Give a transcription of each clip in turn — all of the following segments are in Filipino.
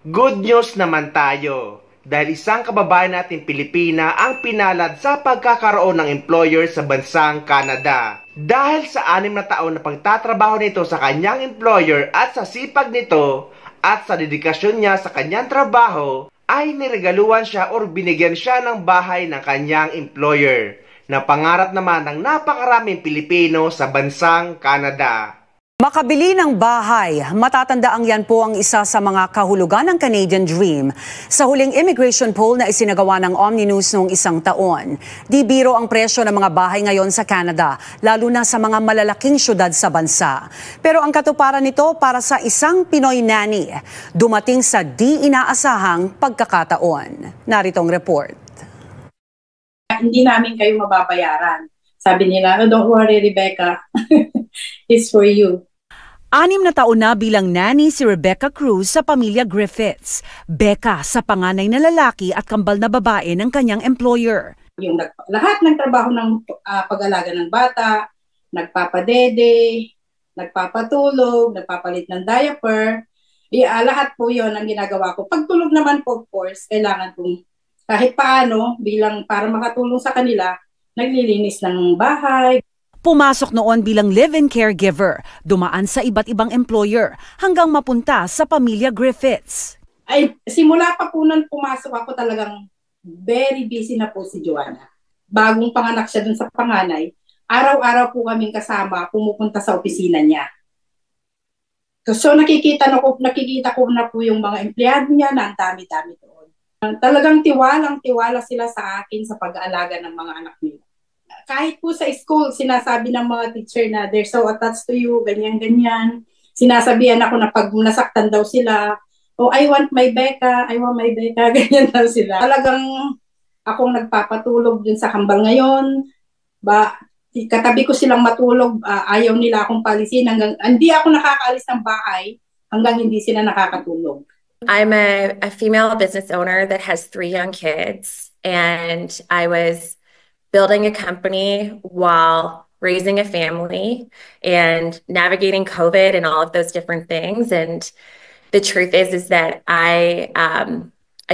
Good news naman tayo dahil isang kababayan natin Pilipina ang pinalad sa pagkakaroon ng employer sa bansang Canada. Dahil sa 6 na taon na pagtatrabaho nito sa kanyang employer at sa sipag nito at sa dedikasyon niya sa kanyang trabaho, ay niregaluhan siya o binigyan siya ng bahay ng kanyang employer na pangarap naman ng napakaraming Pilipino sa bansang Canada. Makabili ng bahay, matatandaang yan po ang isa sa mga kahulugan ng Canadian Dream. Sa huling immigration poll na isinagawa ng Omni News noong isang taon, di biro ang presyo ng mga bahay ngayon sa Canada, lalo na sa mga malalaking syudad sa bansa. Pero ang katuparan nito para sa isang Pinoy nanny, dumating sa di inaasahang pagkakataon. Narito ang report. Hindi namin kayo mababayaran. Sabi nila, oh, don't worry Rebecca, it's for you. 6 na taon na bilang nanny si Rebecca Cruz sa pamilya Griffiths. Becca sa panganay na lalaki at kambal na babae ng kanyang employer. Yung lahat ng trabaho ng pag-alaga ng bata, nagpapadede, nagpapatulog, nagpapalit ng diaper, lahat po yon ang ginagawa ko. Pagtulog naman po, of course, kailangan kong kahit paano bilang para makatulong sa kanila, naglilinis ng bahay. Pumasok noon bilang live-in caregiver, dumaan sa iba't ibang employer hanggang mapunta sa pamilya Griffiths. Ay, simula pa po nung pumasok ako talagang very busy na po si Joanna. Bagong panganak siya dun sa panganay, araw-araw po kaming kasama pumupunta sa opisina niya. So nakikita ko na po yung mga empleyado niya na ang dami-dami doon. Talagang tiwalang-tiwala sila sa akin sa pag-aalaga ng mga anak nila. Kahit po sa school, sinasabi ng mga teacher na they're so attached to you, ganyan-ganyan. Sinasabihan ako na pag nasaktan daw sila, oh, I want my Becca, ganyan daw sila. Talagang akong nagpapatulog dun sa kambal ngayon. Katabi ko silang matulog, ayaw nila akong palisin. Hindi ako nakakaalis ng bahay hanggang hindi sila nakakatulog. I'm a female business owner that has 3 young kids, and I was building a company while raising a family and navigating COVID and all of those different things. And the truth is that I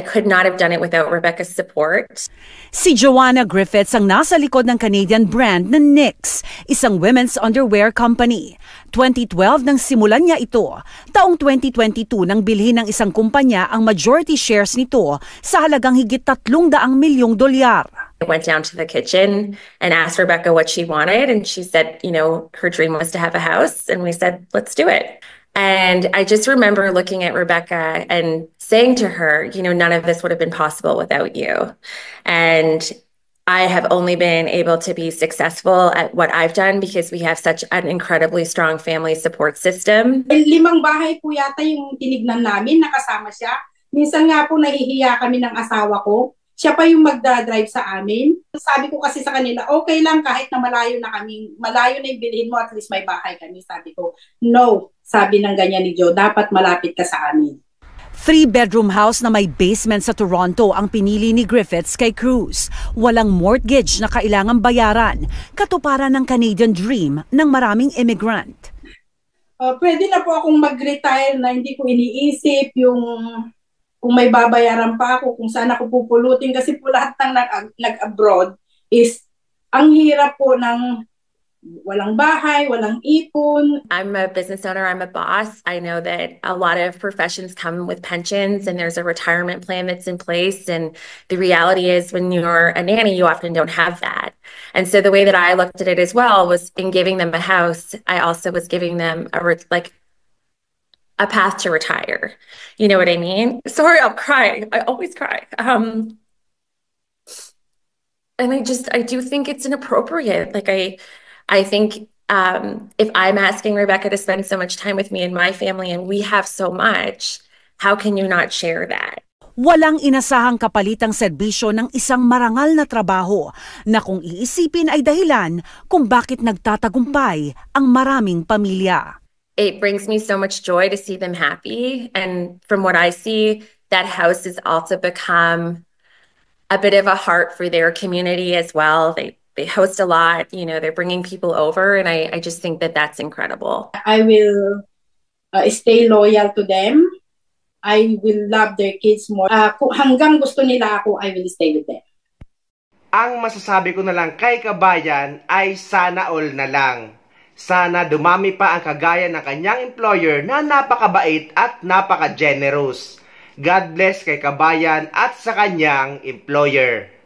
could not have done it without Rebecca's support. Si Joanna Griffiths ang nasa likod ng Canadian brand na Knix, isang women's underwear company. 2012 nang simulan niya ito. Taong 2022 nang bilhin ng isang kumpanya ang majority shares nito sa halagang higit $300 milyong. I went down to the kitchen and asked Rebecca what she wanted. And she said, you know, her dream was to have a house. And we said, let's do it. And I just remember looking at Rebecca and saying to her, you know, none of this would have been possible without you. And I have only been able to be successful at what I've done because we have such an incredibly strong family support system. 5 bahay po yata yung tinignan namin, nakasama siya. Minsan nga po nahihiya kami ng asawa ko. Siya pa yung magdadrive sa amin. Sabi ko kasi sa kanila, okay lang kahit na malayo na yung bilhin mo, at least may bahay kami. Sabi ko, no, sabi ng ganyan ni Joe, dapat malapit ka sa amin. 3-bedroom house na may basement sa Toronto ang pinili ni Griffiths kay Cruz. Walang mortgage na kailangang bayaran, katuparan ng Canadian Dream ng maraming immigrant. Pwede na po akong mag-retire na hindi ko iniisip yung kung may babayaran pa ako, kung saan ako pupulutin. Kasi po lahat ng nag-abroad is ang hirap po ng walang bahay, walang ipon. I'm a business owner, I'm a boss. I know that a lot of professions come with pensions and there's a retirement plan that's in place. And the reality is when you're a nanny, you often don't have that. And so the way that I looked at it as well was in giving them a house, I also was giving them a path to retire. You know what I mean? Sorry, I'm crying. I always cry. And I do think it's inappropriate. Like I think if I'm asking Rebecca to spend so much time with me and my family and we have so much, how can you not share that? Walang inasahang kapalitang serbisyo ng isang marangal na trabaho na kung iisipin ay dahilan kung bakit nagtatagumpay ang maraming pamilya. It brings me so much joy to see them happy. And from what I see, that house has also become a bit of a heart for their community as well. They host a lot, you know, they're bringing people over. And I just think that that's incredible. I will stay loyal to them. I will love their kids more. Kung hanggang gusto nila ako, I will stay with them. Ang masasabi ko na lang kay Kabayan ay sana all na lang. Sana dumami pa ang kagaya ng kanyang employer na napakabait at napaka-generous. God bless kay Kabayan at sa kanyang employer.